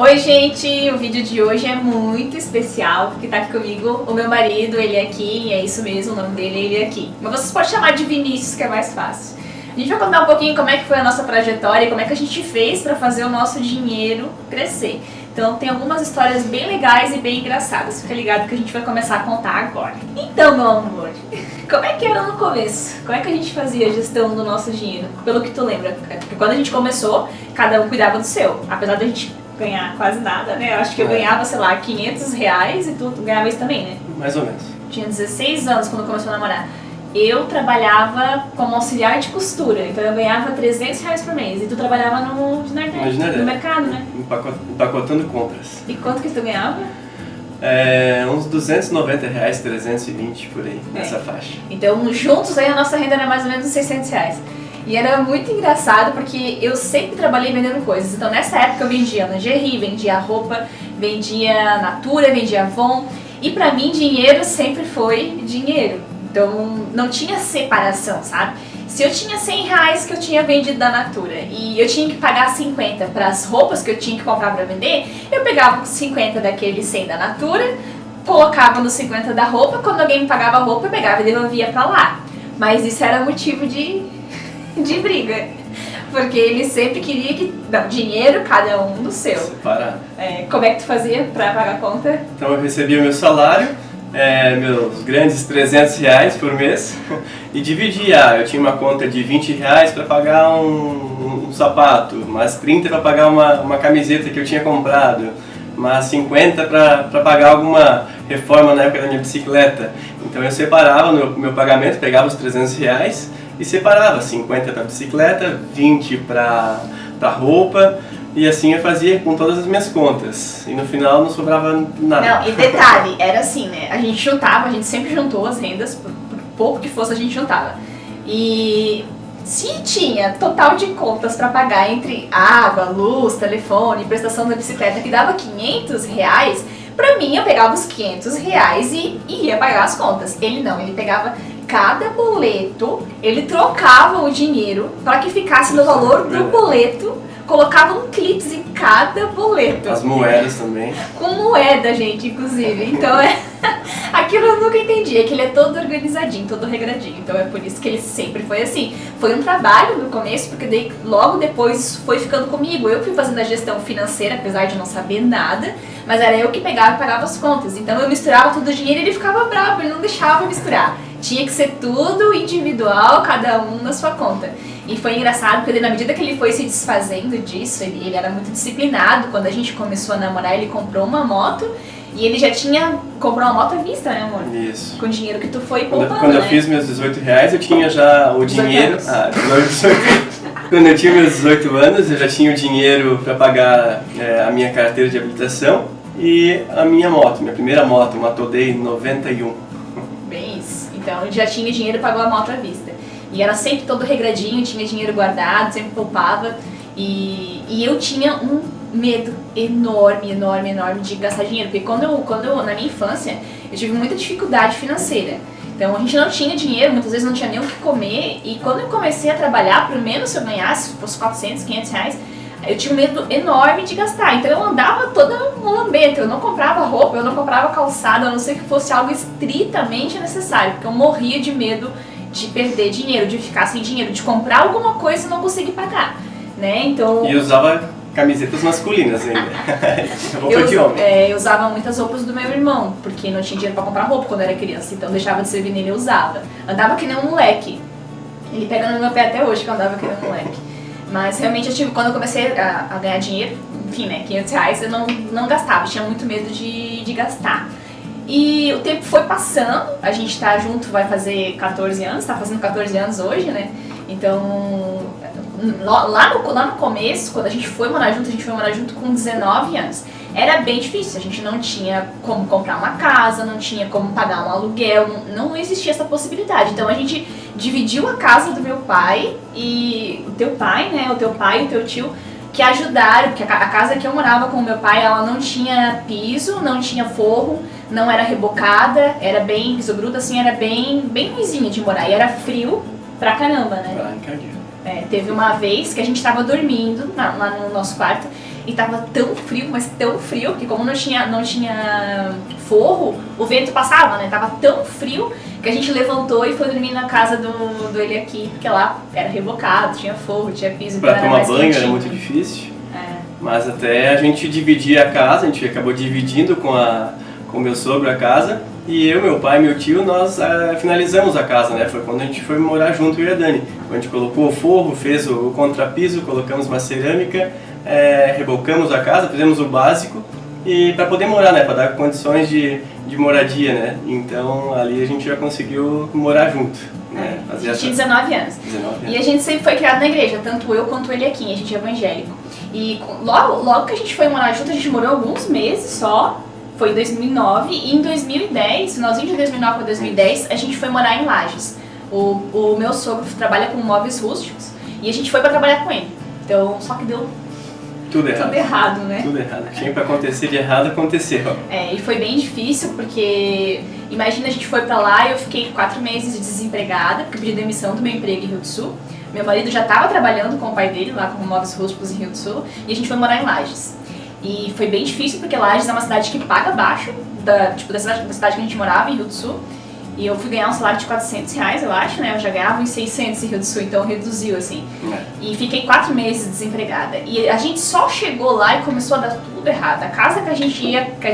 Oi gente, o vídeo de hoje é muito especial porque tá aqui comigo o meu marido, ele é aqui, é isso mesmo, o nome dele é ele aqui. Mas vocês podem chamar de Vinícius, que é mais fácil. A gente vai contar um pouquinho como é que foi a nossa trajetória e como é que a gente fez pra fazer o nosso dinheiro crescer. Então tem algumas histórias bem legais e bem engraçadas, fica ligado que a gente vai começar a contar agora. Então, meu amor, como é que era no começo? Como é que a gente fazia a gestão do nosso dinheiro? Pelo que tu lembra? Porque quando a gente começou, cada um cuidava do seu, apesar da gente ganhar quase nada, né? Eu acho que eu ganhava, sei lá, R$500 e tu ganhava isso também, né? Mais ou menos. Tinha 16 anos quando começou a namorar. Eu trabalhava como auxiliar de costura, então eu ganhava R$300 por mês. E tu trabalhava no mercado, né? Empacotando compras. E quanto que tu ganhava? Uns R$290, 320 por aí, nessa faixa. Então juntos aí a nossa renda era mais ou menos R$600. E era muito engraçado porque eu sempre trabalhei vendendo coisas. Então nessa época eu vendia lingerie, vendia roupa, vendia Natura, vendia Avon. E pra mim dinheiro sempre foi dinheiro. Então não tinha separação, sabe? Se eu tinha R$100 que eu tinha vendido da Natura e eu tinha que pagar 50 para as roupas que eu tinha que comprar para vender, eu pegava 50 daquele 100 da Natura, colocava no 50 da roupa, quando alguém me pagava a roupa eu pegava e devolvia pra lá. Mas isso era motivo de briga, porque ele sempre queria que, não, dinheiro cada um do seu. Separado. Como é que tu fazia para pagar a conta? Então eu recebia o meu salário, meus grandes R$300 por mês, e dividia. Eu tinha uma conta de R$20 para pagar um sapato, mais 30 para pagar uma camiseta que eu tinha comprado, mais 50 para pagar alguma reforma na época da minha bicicleta. Então eu separava o meu pagamento, pegava os R$300 e separava 50 para bicicleta, 20 para roupa, e assim eu fazia com todas as minhas contas. E no final não sobrava nada. Não, e detalhe, era assim, né? A gente juntava, a gente sempre juntou as rendas, por pouco que fosse a gente juntava. E se tinha total de contas para pagar entre água, luz, telefone, prestação da bicicleta, que dava R$500, pra mim eu pegava os R$500 e ia pagar as contas. Ele não, ele pegava cada boleto, ele trocava o dinheiro para que ficasse no valor do boleto, colocava um clips em cada boleto. As moedas também. Com moeda, gente, inclusive. Então aquilo eu nunca entendi, é que ele é todo organizadinho, todo regradinho. Então é por isso que ele sempre foi assim. Foi um trabalho no começo, porque daí, logo depois isso foi ficando comigo. Eu fui fazendo a gestão financeira, apesar de não saber nada, mas era eu que pegava e pagava as contas. Então eu misturava todo o dinheiro e ele ficava bravo, ele não deixava misturar. Tinha que ser tudo individual, cada um na sua conta. E foi engraçado, porque na medida que ele foi se desfazendo disso, ele era muito disciplinado. Quando a gente começou a namorar, ele comprou uma moto e ele já comprou uma moto à vista, né, amor? Isso. Com o dinheiro que tu foi poupando, Quando eu fiz meus R$18, eu tinha já o dinheiro... Quando eu tinha meus 18 anos, eu já tinha o dinheiro para pagar a minha carteira de habilitação e a minha moto, minha primeira moto, uma Today 91. Bem isso. Então ele já tinha dinheiro e pagou a moto à vista. E era sempre todo regradinho, tinha dinheiro guardado, sempre poupava. E eu tinha um medo enorme de gastar dinheiro. Porque quando eu, na minha infância, eu tive muita dificuldade financeira. Então a gente não tinha dinheiro, muitas vezes não tinha nem o que comer. E quando eu comecei a trabalhar, pelo menos se eu ganhasse, fosse R$400, R$500, eu tinha um medo enorme de gastar. Então eu andava toda mulambenta, eu não comprava roupa, eu não comprava calçado, a não ser que fosse algo estritamente necessário. Porque eu morria de medo de perder dinheiro, de ficar sem dinheiro, de comprar alguma coisa e não conseguir pagar, né? Então... E eu usava camisetas masculinas ainda, roupa de homem. Eu usava muitas roupas do meu irmão, porque não tinha dinheiro pra comprar roupa quando eu era criança, então deixava de servir nele e eu usava. Andava que nem um moleque, ele pega no meu pé até hoje que eu andava que nem um moleque. Mas realmente quando eu comecei a ganhar dinheiro, enfim, né, R$500, eu não gastava, tinha muito medo de gastar. E o tempo foi passando, a gente tá junto, vai fazer 14 anos, tá fazendo 14 anos hoje, né? Então, lá no começo, quando a gente foi morar junto com 19 anos. Era bem difícil, a gente não tinha como comprar uma casa, não tinha como pagar um aluguel, não existia essa possibilidade. Então a gente dividiu a casa do meu pai e o teu pai, né, o teu pai e o teu tio, que ajudaram, porque a casa que eu morava com o meu pai, ela não tinha piso, não tinha forro, não era rebocada, era bem piso bruto, assim, era bem ruimzinha de morar. E era frio pra caramba, né? Teve uma vez que a gente tava dormindo lá no nosso quarto e tava tão frio, mas tão frio, que como não tinha forro, o vento passava, né? Tava tão frio que a gente levantou e foi dormir na casa do Eliakim, porque lá era rebocado, tinha forro, tinha piso. Pra então tomar mais banho quentinho. era muito difícil. Mas até a gente dividia a casa, a gente acabou dividindo com o meu sogro a casa. E eu, meu pai e meu tio, nós finalizamos a casa, né? Foi quando a gente foi morar junto, eu e a Dani. A gente colocou o forro, fez o contrapiso, colocamos uma cerâmica, rebocamos a casa, fizemos o básico e para poder morar, né? Para dar condições de moradia, né? Então ali a gente já conseguiu morar junto. Né? A gente tinha 19 anos. 19 anos. E a gente sempre foi criado na igreja, tanto eu quanto o Eliakim, a gente é evangélico. E logo que a gente foi morar junto, a gente morou alguns meses só. Foi em 2009 e em 2010, finalzinho de 2009 para 2010, a gente foi morar em Lages. O meu sogro trabalha com móveis rústicos e a gente foi para trabalhar com ele. Então, só que deu tudo errado, né? Tudo errado. Tinha para acontecer de errado, aconteceu. E foi bem difícil porque, imagina, a gente foi para lá e eu fiquei 4 meses desempregada, porque eu pedi demissão do meu emprego em Rio do Sul. Meu marido já estava trabalhando com o pai dele lá com móveis rústicos em Rio do Sul e a gente foi morar em Lages. E foi bem difícil porque Lages é uma cidade que paga baixo da cidade que a gente morava, em Rio do Sul. E eu fui ganhar um salário de R$400, eu acho, né? Eu já ganhava uns 600 em Rio do Sul, então reduziu, assim. E fiquei 4 meses desempregada. E a gente só chegou lá e começou a dar tudo errado. A casa que a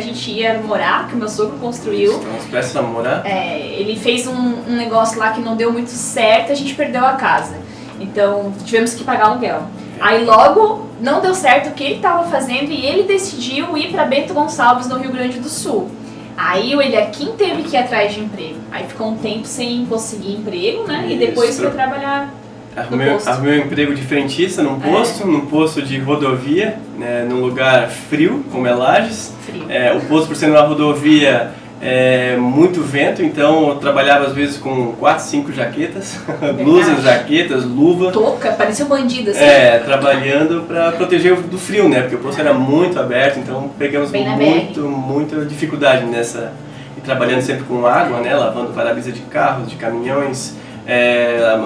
gente ia morar, que o meu sogro construiu... Estamos prestes a morar? Ele fez um negócio lá que não deu muito certo, a gente perdeu a casa. Então, tivemos que pagar aluguel. Aí logo não deu certo o que ele estava fazendo e ele decidiu ir para Bento Gonçalves, no Rio Grande do Sul. Aí o Eliakim teve que ir atrás de emprego. Aí ficou um tempo sem conseguir emprego, né? E depois foi trabalhar no posto. Arrumei um emprego de frentista num posto de rodovia, né, num lugar frio, como é Lages. O posto, por ser uma rodovia, muito vento, então eu trabalhava às vezes com 4, 5 jaquetas, blusas, jaquetas, luva. Touca, parecia um bandido assim. Trabalhando para proteger do frio, né? Porque o posto era muito aberto, então pegamos muita dificuldade nessa. E trabalhando sempre com água, né? Lavando para-brisa de carros, de caminhões.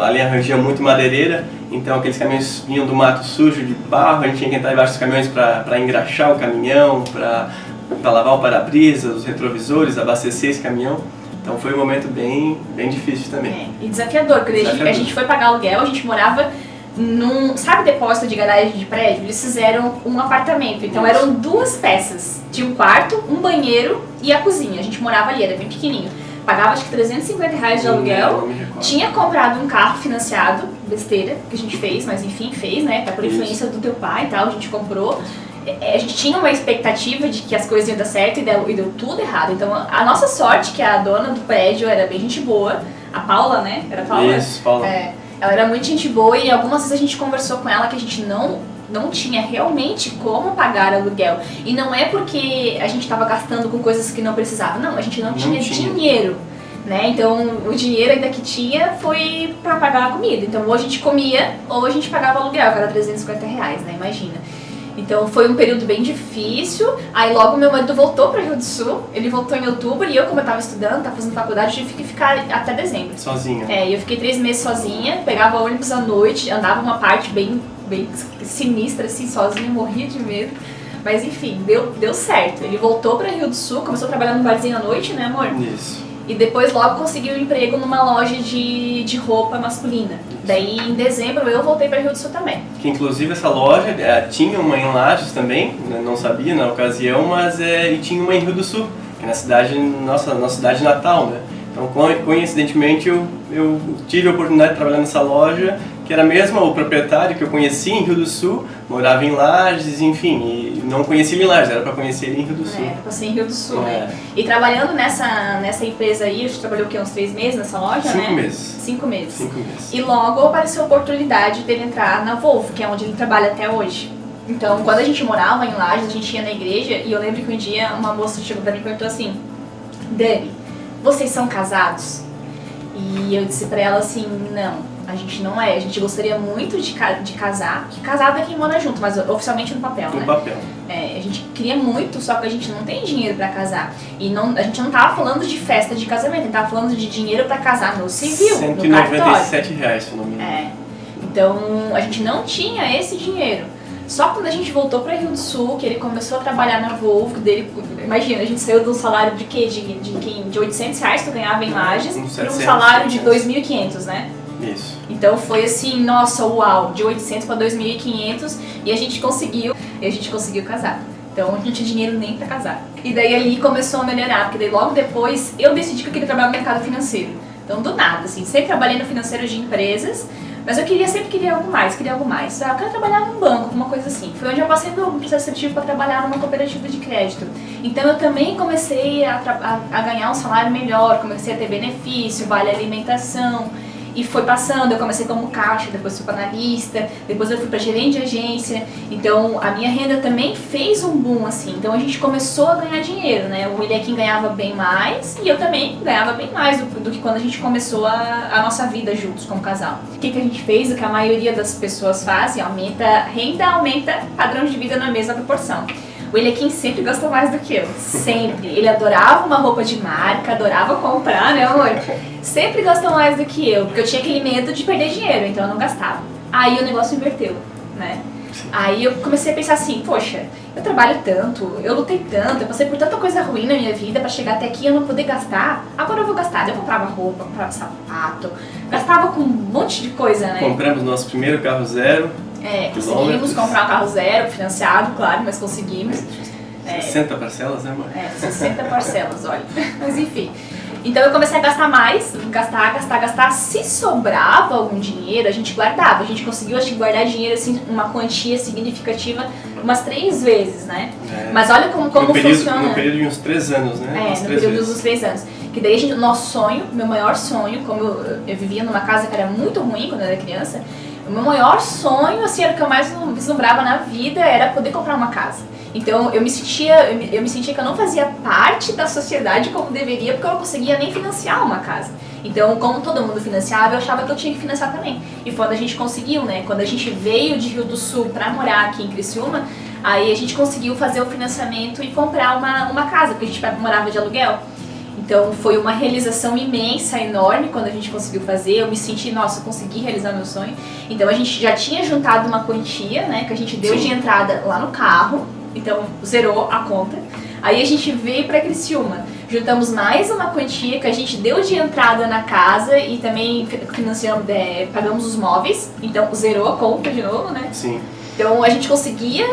Ali a região muito madeireira, então aqueles caminhões vinham do mato sujo, de barro, a gente tinha que entrar debaixo dos caminhões para engraxar o caminhão, para lavar o para-brisa, os retrovisores, abastecer esse caminhão. Então foi um momento bem difícil também. E desafiador, porque a gente foi pagar aluguel, a gente morava num, sabe, depósito de garagem de prédio? Eles fizeram um apartamento, então eram 2 peças. Tinha um quarto, um banheiro e a cozinha. A gente morava ali, era bem pequenininho. Pagava acho que R$350 de aluguel, tinha comprado um carro financiado, besteira, que a gente fez, mas enfim, fez, né? Por influência do teu pai e tal, a gente comprou. A gente tinha uma expectativa de que as coisas iam dar certo e deu tudo errado. Então a nossa sorte, que a dona do prédio era bem gente boa, a Paula, né? Era a Paula? Isso, Paula. Ela era muito gente boa e algumas vezes a gente conversou com ela que a gente não tinha realmente como pagar aluguel. E não é porque a gente estava gastando com coisas que não precisava. Não, a gente não tinha dinheiro. Né? Então o dinheiro ainda que tinha foi para pagar a comida. Então ou a gente comia ou a gente pagava aluguel, que era R$350, né? Imagina. Então foi um período bem difícil. Aí logo meu marido voltou para Rio do Sul. Ele voltou em outubro e eu, como eu estava estudando, estava fazendo faculdade, tive que ficar até dezembro. Sozinha? Eu fiquei 3 meses sozinha, pegava ônibus à noite, andava uma parte bem sinistra, assim, sozinha, morria de medo. Mas enfim, deu certo. Ele voltou para Rio do Sul, começou a trabalhar no barzinho à noite, né, amor? Isso. E depois logo conseguiu um emprego numa loja de roupa masculina. Daí em dezembro eu voltei para Rio do Sul também. Que inclusive essa loja tinha uma em Lages também, não sabia na ocasião, mas e tinha uma em Rio do Sul, que é na cidade, nossa cidade natal, né? Então coincidentemente eu tive a oportunidade de trabalhar nessa loja, que era mesmo o proprietário que eu conheci em Rio do Sul, morava em Lages, enfim, e não conhecia em Lages, era para conhecer ele em Rio do Sul. Era para ser em Rio do Sul, né? E trabalhando nessa empresa aí, a gente trabalhou o quê? Uns 3 meses nessa loja, 5 né? meses. 5 meses. 5 meses. E logo apareceu a oportunidade dele entrar na Volvo, que é onde ele trabalha até hoje. Então, quando a gente morava em Lages, a gente ia na igreja e eu lembro que um dia uma moça chegou pra mim e perguntou assim: Dani, vocês são casados? E eu disse pra ela assim: não. A gente não é, a gente gostaria muito de casar, que casado é quem mora junto, mas oficialmente no papel, né? No papel. A gente queria muito, só que a gente não tem dinheiro pra casar. E a gente não tava falando de festa de casamento, a gente tava falando de dinheiro pra casar no civil, no cartório. R$197, se não me engano. Então, a gente não tinha esse dinheiro. Só quando a gente voltou para Rio do Sul, que ele começou a trabalhar na Volvo, dele, imagina, a gente saiu de um salário de quê? De 800 reais que eu ganhava em Lages para um salário de 2.500, né? Isso. Então foi assim, nossa, uau, de 800 para 2.500 e a gente conseguiu casar. Então não tinha dinheiro nem para casar. E daí ali começou a melhorar, porque daí logo depois eu decidi que eu queria trabalhar no mercado financeiro. Então do nada, assim, sempre trabalhei no financeiro de empresas, mas eu sempre queria algo mais. Eu quero trabalhar num banco, alguma coisa assim. Foi onde eu passei pelo processo seletivo para trabalhar numa cooperativa de crédito. Então eu também comecei a ganhar um salário melhor, comecei a ter benefício, vale alimentação. E foi passando, eu comecei como caixa, depois fui para analista, depois eu fui para gerente de agência. Então a minha renda também fez um boom assim. Então a gente começou a ganhar dinheiro, né? O Eliakim ganhava bem mais e eu também ganhava bem mais do que quando a gente começou a nossa vida juntos como casal. O que a gente fez? O que a maioria das pessoas fazem, aumenta a renda, aumenta padrão de vida na mesma proporção. O Eliakim sempre gostou mais do que eu, sempre. Ele adorava uma roupa de marca, adorava comprar, né amor? Sempre gostou mais do que eu, porque eu tinha aquele medo de perder dinheiro, então eu não gastava. Aí o negócio inverteu, né? Aí eu comecei a pensar assim, poxa, eu trabalho tanto, eu lutei tanto, eu passei por tanta coisa ruim na minha vida pra chegar até aqui e eu não poder gastar. Agora eu vou gastar. Eu comprava roupa, comprava sapato, gastava com um monte de coisa, né? Compramos nosso primeiro carro zero. Conseguimos comprar um carro zero, financiado, claro, mas conseguimos. 60 parcelas, né, mãe? 60 parcelas, olha. Mas enfim. Então eu comecei a gastar mais, gastar. Se sobrava algum dinheiro, a gente guardava. A gente conseguiu, acho que, guardar dinheiro, assim, uma quantia significativa umas 3 vezes, né? Mas olha como funciona. No período de uns 3 anos, né? No período dos 3 anos. Que daí nosso sonho, meu maior sonho, como eu vivia numa casa que era muito ruim quando eu era criança, o meu maior sonho, assim, era o que eu mais vislumbrava na vida, era poder comprar uma casa. Então eu me sentia que eu não fazia parte da sociedade como deveria, porque eu não conseguia nem financiar uma casa. Então, como todo mundo financiava, eu achava que eu tinha que financiar também. E quando a gente conseguiu, né? Quando a gente veio de Rio do Sul pra morar aqui em Criciúma, aí a gente conseguiu fazer o financiamento e comprar uma casa, porque a gente morava de aluguel. Então foi uma realização imensa, enorme, quando a gente conseguiu fazer. Eu me senti, nossa, eu consegui realizar meu sonho. Então a gente já tinha juntado uma quantia, né, que a gente deu de entrada lá no carro. Então zerou a conta. Aí a gente veio para Criciúma, juntamos mais uma quantia que a gente deu de entrada na casa e também financiamos, pagamos os móveis. Então zerou a conta de novo, né? Sim. Então a gente conseguia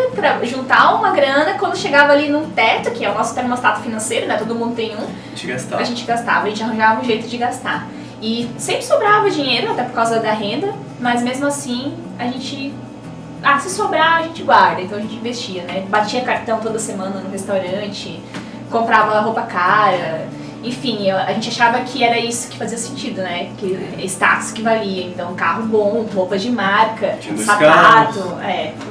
juntar uma grana quando chegava ali num teto, que é o nosso termostato financeiro, né? Todo mundo tem um. A gente gastava, a gente arranjava um jeito de gastar. E sempre sobrava dinheiro, até por causa da renda, mas mesmo assim a gente... se sobrar a gente guarda, então a gente investia, né? Batia cartão toda semana no restaurante, comprava roupa cara... Enfim, a gente achava que era isso que fazia sentido, né? Que status que valia. Então, carro bom, roupa de marca, sapato.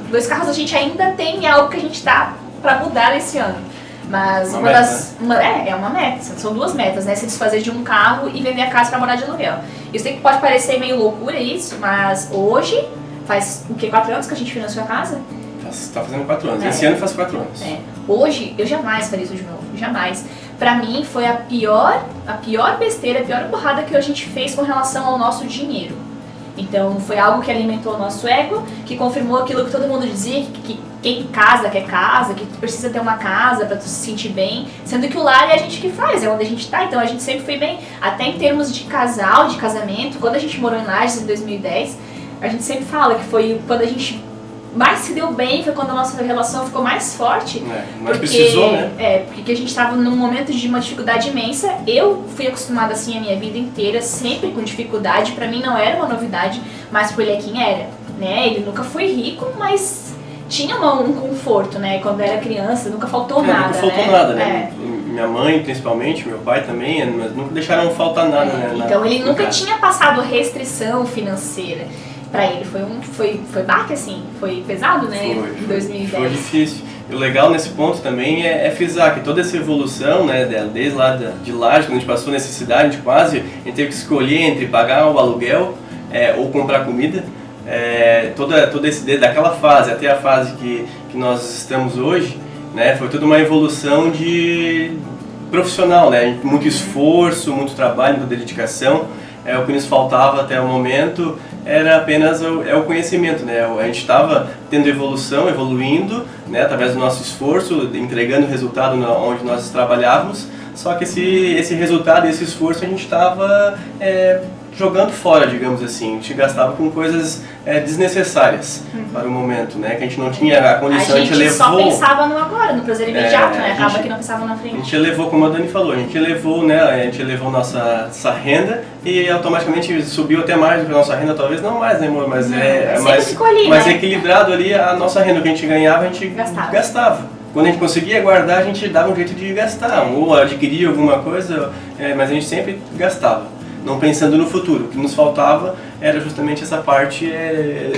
2 carros a gente ainda tem, é algo que a gente tá pra mudar esse ano. Mas é uma meta. São 2 metas, né? Se desfazer de um carro e vender a casa pra morar de aluguel. Eu sei que pode parecer meio loucura isso, mas hoje, faz o quê? 4 anos que a gente financiou a casa? Tá fazendo 4 anos. Esse ano faz 4 anos. Hoje, eu jamais faria isso de novo. Jamais. Pra mim, foi a pior besteira, a pior burrada que a gente fez com relação ao nosso dinheiro. Então, foi algo que alimentou o nosso ego, que confirmou aquilo que todo mundo dizia, que quem casa quer casa, que tu precisa ter uma casa pra tu se sentir bem, sendo que o lar é a gente que faz, é onde a gente tá, então a gente sempre foi bem. Até em termos de casal, de casamento, quando a gente morou em Lages em 2010, a gente sempre fala que foi quando a gente mais se deu bem, foi quando a nossa relação ficou mais forte. Mas precisou, né? Porque a gente estava num momento de uma dificuldade imensa. Eu fui acostumada assim a minha vida inteira, sempre com dificuldade. Pra mim não era uma novidade, mas pro Eliakim era, né? Ele nunca foi rico, mas tinha um conforto, né? Quando era criança, nunca faltou nada, nunca faltou nada, né? Minha mãe, principalmente, meu pai também, mas nunca deixaram faltar nada, né? Então ele nunca tinha passado restrição financeira. Pra ele foi baque, assim, foi pesado, né, em 2010. Foi difícil. E o legal nesse ponto também é frisar que toda essa evolução, né, desde lá de Lages, quando a gente passou necessidade, a gente teve que escolher entre pagar o aluguel ou comprar comida. Todo esse daquela fase até a fase que nós estamos hoje, né, foi toda uma evolução de profissional, né, muito esforço, muito trabalho, muita dedicação. O que nos faltava até o momento era apenas o conhecimento, né? A gente estava tendo evolução, evoluindo, né? Através do nosso esforço, entregando resultado onde nós trabalhávamos, só que esse resultado, esse esforço a gente estava jogando fora, digamos assim. A gente gastava com coisas desnecessárias para o momento, né? Que a gente não tinha a condição, a gente só pensava no agora, no prazer imediato, né? Acaba que não pensava na frente. A gente elevou, como a Dani falou, a gente elevou nossa renda e automaticamente subiu até mais do que a nossa renda, talvez não mais, né, amor? Mas mais equilibrado ali a nossa renda, o que a gente ganhava, a gente gastava. Quando a gente conseguia guardar, a gente dava um jeito de gastar, ou adquirir alguma coisa, mas a gente sempre gastava. Não pensando no futuro. O que nos faltava era justamente essa parte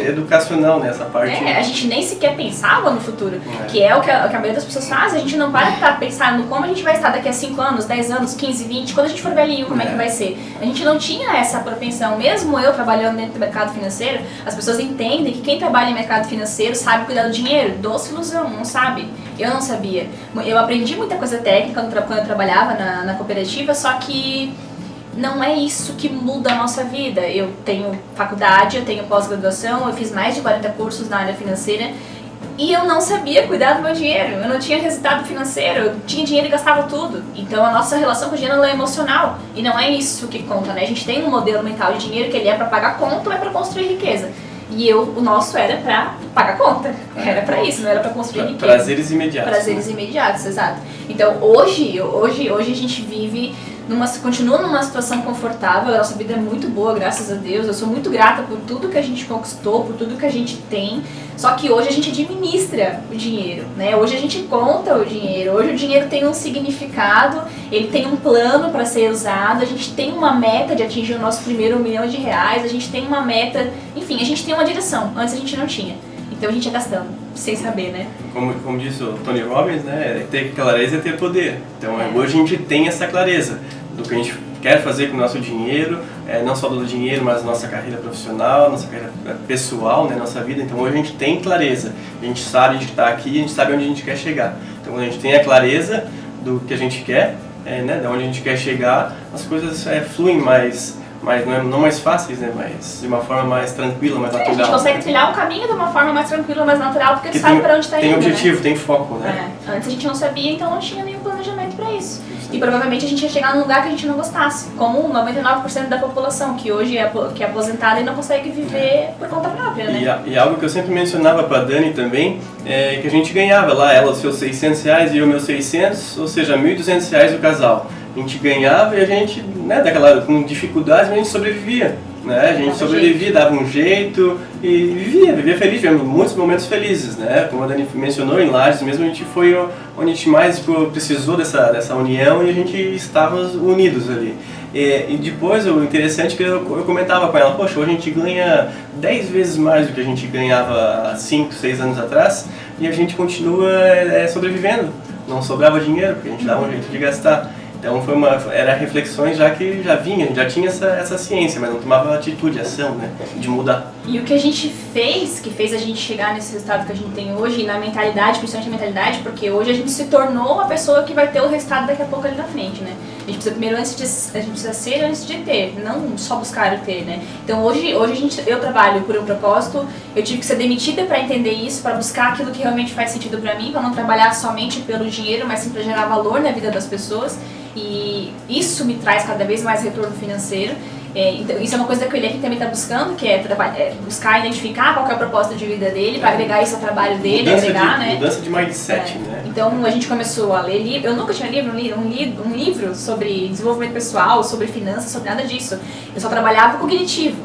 educacional, né? Essa parte... a gente nem sequer pensava no futuro, que é o que a maioria das pessoas faz. A gente não para pra pensar no como a gente vai estar daqui a 5 anos, 10 anos, 15, 20, quando a gente for velhinho, como é que vai ser. A gente não tinha essa propensão. Mesmo eu trabalhando dentro do mercado financeiro, as pessoas entendem que quem trabalha em mercado financeiro sabe cuidar do dinheiro. Doce ilusão, não sabe. Eu não sabia. Eu aprendi muita coisa técnica quando eu trabalhava na cooperativa, só que não é isso que muda a nossa vida. Eu tenho faculdade, eu tenho pós-graduação, eu fiz mais de 40 cursos na área financeira e eu não sabia cuidar do meu dinheiro. Eu não tinha resultado financeiro, eu tinha dinheiro e gastava tudo. Então a nossa relação com o dinheiro é emocional e não é isso que conta, né? A gente tem um modelo mental de dinheiro que ele é para pagar conta ou é para construir riqueza. E o nosso era pra pagar conta, era pra isso, não era pra construir riqueza. Prazeres imediatos. Prazeres imediatos, exato. Então hoje a gente vive continua numa situação confortável, a nossa vida é muito boa, graças a Deus. Eu sou muito grata por tudo que a gente conquistou, por tudo que a gente tem. Só que hoje a gente administra o dinheiro, né? Hoje a gente conta o dinheiro. Hoje o dinheiro tem um significado, ele tem um plano para ser usado. A gente tem uma meta de atingir o nosso primeiro R$1 milhão. A gente tem uma meta, enfim, a gente tem uma direção. Antes a gente não tinha. Então a gente ia gastando, sem saber, né? Como disse o Tony Robbins, né? Ter clareza é ter poder. Então hoje a gente tem essa clareza do que a gente quer fazer com o nosso dinheiro, não só do dinheiro, mas nossa carreira profissional, nossa carreira pessoal, né? Nossa vida. Então hoje a gente tem clareza. A gente sabe, a gente está aqui, a gente sabe onde a gente quer chegar. Então quando a gente tem a clareza do que a gente quer, né? De onde a gente quer chegar, as coisas fluem não mais fáceis, né? Mas de uma forma mais tranquila, mais natural. A gente consegue trilhar um caminho de uma forma mais tranquila, mais natural, porque sabe para onde está indo. Tem objetivo, tem foco, né? Antes a gente não sabia, então não tinha nenhum planejamento para isso. E provavelmente a gente ia chegar num lugar que a gente não gostasse, como 99% da população, que hoje que é aposentada e não consegue viver por conta própria, né? E algo que eu sempre mencionava para a Dani também, é que a gente ganhava lá, ela os seus R$600 e eu meus 600, ou seja, R$1.200 o casal. A gente ganhava e a gente, né, com dificuldades, mas a gente sobrevivia. Né? A gente sobrevivia, dava um jeito e vivia feliz, tivemos muitos momentos felizes, né? Como a Dani mencionou, em Lages mesmo, a gente foi onde a gente mais precisou dessa união e a gente estava unidos ali. E depois, o interessante é que eu comentava com ela, poxa, hoje a gente ganha 10 vezes mais do que a gente ganhava há 5, 6 anos atrás e a gente continua sobrevivendo. Não sobrava dinheiro, porque a gente dava um jeito de gastar. Então era reflexões já que já tinha essa ciência, mas não tomava atitude, ação, né, de mudar. E o que a gente fez, que fez a gente chegar nesse resultado que a gente tem hoje, e na mentalidade, principalmente na mentalidade, porque hoje a gente se tornou a pessoa que vai ter o resultado daqui a pouco ali na frente, né? A gente precisa primeiro a gente precisa ser antes de ter, não só buscar o ter, né? Então hoje eu trabalho por um propósito, eu tive que ser demitida para entender isso, para buscar aquilo que realmente faz sentido para mim, para não trabalhar somente pelo dinheiro, mas sim para gerar valor na vida das pessoas. E isso me traz cada vez mais retorno financeiro. Então, isso é uma coisa que o Eliakim também está buscando, que é buscar identificar qual que é o propósito de vida dele, para agregar isso ao trabalho dele, mudança de mindset, né? Então a gente começou a ler livros. Eu nunca tinha lido um livro sobre desenvolvimento pessoal, sobre finanças, sobre nada disso. Eu só trabalhava cognitivo,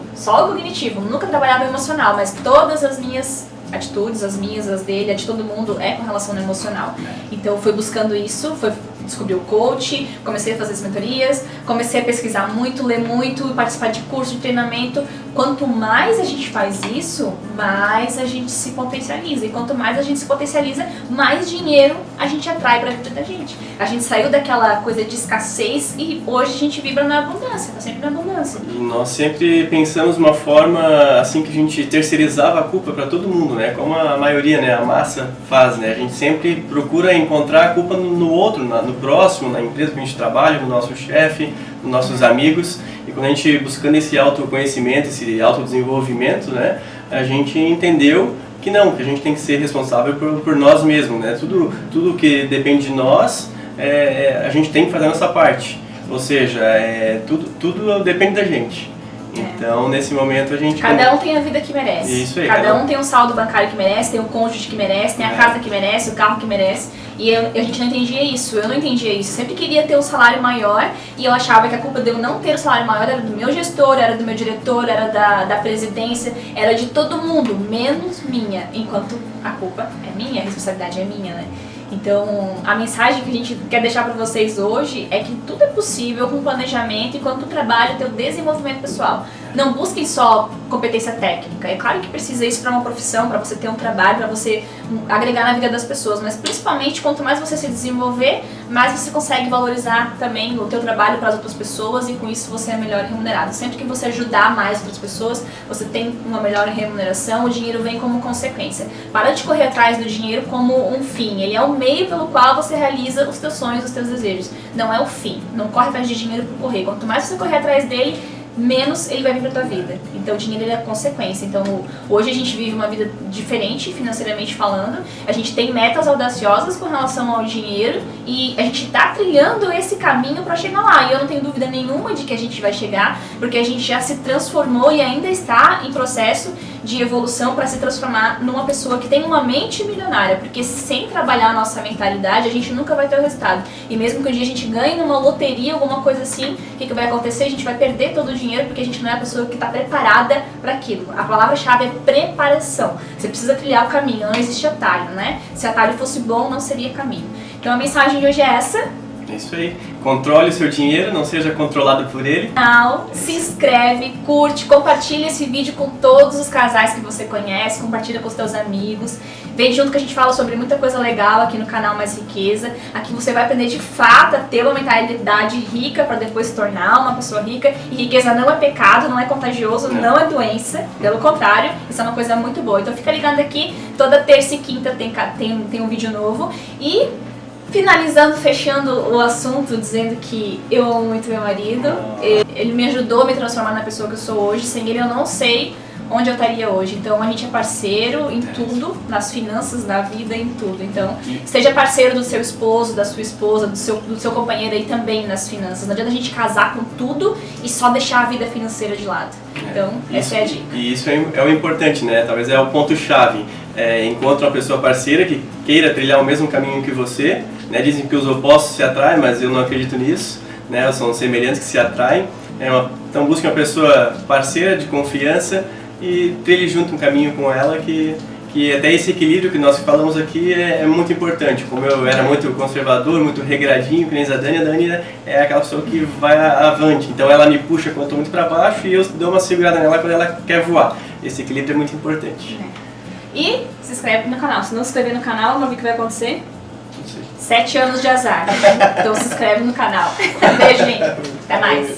nunca trabalhava emocional, mas todas as minhas atitudes, as minhas, as dele, a de todo mundo é com relação ao emocional. Então fui buscando isso, descobri o coach, comecei a fazer as mentorias, comecei a pesquisar muito, ler muito, participar de curso de treinamento. Quanto mais a gente faz isso, mais a gente se potencializa. E quanto mais a gente se potencializa, mais dinheiro a gente atrai para a vida da gente. A gente saiu daquela coisa de escassez e hoje a gente vibra na abundância, tá sempre na abundância. E nós sempre pensamos uma forma assim que a gente terceirizava a culpa para todo mundo, né? Como a maioria, né, a massa faz, né? A gente sempre procura encontrar a culpa no outro, no próximo, na empresa que a gente trabalha, no nosso chefe, nos nossos amigos. E E quando a gente buscando esse autoconhecimento, esse autodesenvolvimento, né, a gente entendeu que não, que a gente tem que ser responsável por nós mesmos, né? Tudo que depende de nós, a gente tem que fazer a nossa parte. Ou seja, tudo depende da gente. Então, nesse momento, a gente... Cada um tem a vida que merece. Isso aí. Cada um tem um saldo bancário que merece, tem um cônjuge que merece, tem a casa que merece, o carro que merece. E a gente não entendia isso, eu não entendia isso. Eu sempre queria ter um salário maior e eu achava que a culpa de eu não ter o salário maior era do meu gestor, era do meu diretor, era da presidência, era de todo mundo, menos minha. Enquanto a culpa é minha, a responsabilidade é minha, né? Então, a mensagem que a gente quer deixar para vocês hoje é que tudo é possível com planejamento e quando tu trabalha o teu desenvolvimento pessoal. Não busquem só competência técnica. É claro que precisa isso para uma profissão, para você ter um trabalho, para você agregar na vida das pessoas, mas principalmente quanto mais você se desenvolver, mais você consegue valorizar também o teu trabalho para as outras pessoas e com isso você é melhor remunerado. Sempre que você ajudar mais outras pessoas, você tem uma melhor remuneração, o dinheiro vem como consequência. Para de correr atrás do dinheiro como um fim, ele é o meio pelo qual você realiza os teus sonhos, os teus desejos. Não é o fim, não corre atrás de dinheiro por correr. Quanto mais você correr atrás dele, menos ele vai vir pra tua vida. Então o dinheiro ele é a consequência. Então hoje a gente vive uma vida diferente financeiramente falando, a gente tem metas audaciosas com relação ao dinheiro e a gente tá trilhando esse caminho para chegar lá. E eu não tenho dúvida nenhuma de que a gente vai chegar, porque a gente já se transformou e ainda está em processo de evolução para se transformar numa pessoa que tem uma mente milionária, porque sem trabalhar a nossa mentalidade a gente nunca vai ter o resultado. E mesmo que um dia a gente ganhe numa loteria, alguma coisa assim, o que vai acontecer? A gente vai perder todo o dinheiro porque a gente não é a pessoa que está preparada para aquilo. A palavra-chave é preparação. Você precisa trilhar o caminho, não existe atalho, né? Se atalho fosse bom, não seria caminho. Então a mensagem de hoje é essa. É isso aí. Controle o seu dinheiro, não seja controlado por ele. Se inscreve, curte, compartilha esse vídeo com todos os casais que você conhece, compartilha com os teus amigos. Vem junto que a gente fala sobre muita coisa legal aqui no canal Mais Riqueza. Aqui você vai aprender de fato a ter uma mentalidade rica para depois se tornar uma pessoa rica. E riqueza não é pecado, não é contagioso, não é doença. Pelo contrário, isso é uma coisa muito boa. Então fica ligado aqui, toda terça e quinta tem um vídeo novo. E finalizando, fechando o assunto, dizendo que eu amo muito meu marido. Ele me ajudou a me transformar na pessoa que eu sou hoje. Sem ele eu não sei onde eu estaria hoje. Então a gente é parceiro em tudo, nas finanças, na vida, em tudo. Então seja parceiro do seu esposo, da sua esposa, do seu companheiro aí também nas finanças. Não adianta a gente casar com tudo e só deixar a vida financeira de lado. Então essa é a dica. E isso é o importante, né? Talvez é o ponto-chave. Encontra uma pessoa parceira que queira trilhar o mesmo caminho que você, né? Dizem que os opostos se atraem, mas eu não acredito nisso, né? São semelhantes que se atraem. Então busque uma pessoa parceira, de confiança e trilhe junto um caminho com ela que até esse equilíbrio que nós falamos aqui é muito importante. Como eu era muito conservador, muito regradinho, que nem a Dani é aquela pessoa que vai avante. Então ela me puxa quando eu estou muito para baixo e eu dou uma segurada nela quando ela quer voar. Esse equilíbrio é muito importante. E se inscreve no canal. Se não se inscrever no canal, vamos ver o que vai acontecer? Não sei. 7 anos de azar. Então se inscreve no canal. Beijo, gente. Até mais.